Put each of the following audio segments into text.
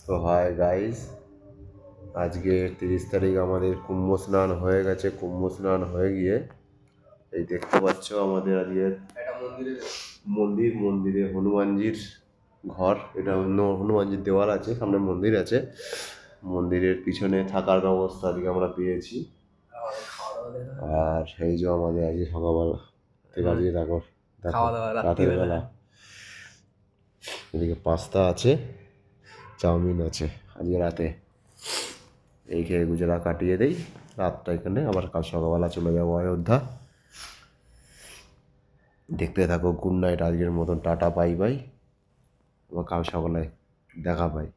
তো hi guys, আজকে 30 তারিখ আমাদের কুম্ভ স্নান হয়ে গেছে। কুম্ভ স্নান হয়ে গিয়ে এই দেখতে পাচ্ছ আমাদের আজকে মন্দিরে হনুমানজির ঘর। এটা অন্য হনুমানজির দেওয়াল আছে, সামনে মন্দির আছে। মন্দিরের পিছনে থাকার ব্যবস্থা আজকে আমরা পেয়েছি। আর এই যে আমাদের আজকে সকালবেলা থেকে আজকে দেখো রাতের বেলা এদিকে পাস্তা আছে, চাউমিন আছে। আজকে রাতে এই খেয়ে গুজরা কাটিয়ে দেই রাতটা এখানে, আবার কাল সকালবেলা চলে যাবো অযোধ্যা। দেখতে থাকো। গুড নাইট আজকের মতন, টাটা বাই বাই। আবার কাল সকালে দেখা পাই।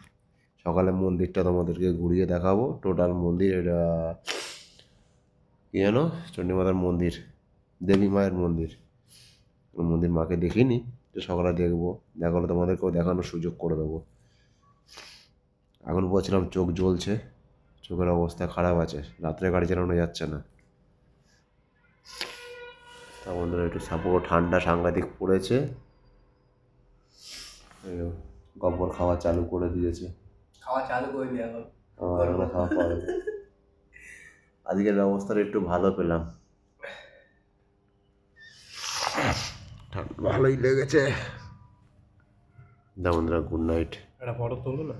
সকালে মন্দিরটা তোমাদেরকে ঘুরিয়ে দেখাবো। টোটাল মন্দির এটা কি জানো, চণ্ডীমাতার মন্দির, দেবী মায়ের মন্দির। মন্দির মাকে দেখিনি, তো সকালে দেখবো। দেখালে তোমাদেরকেও দেখানোর সুযোগ করে দেবো। এখন বলছিলাম চোখ জ্বলছে, চোখের অবস্থা খারাপ আছে, রাত্রে গাড়ি চালানো যাচ্ছে না। তা বন্ধুরা একটু সাপোর্ট, ঠান্ডা সাংঘাতিক পড়েছে। গব্বর খাওয়া চালু করে দিয়েছে। খাওয়া চালু করে নি এখন, খাওয়া পাবে। আজকের ব্যবস্থাটা একটু ভালো পেলাম, ভালোই লেগেছে। বন্ধুরা গুড নাইট। একটা ফটো তুলবো না?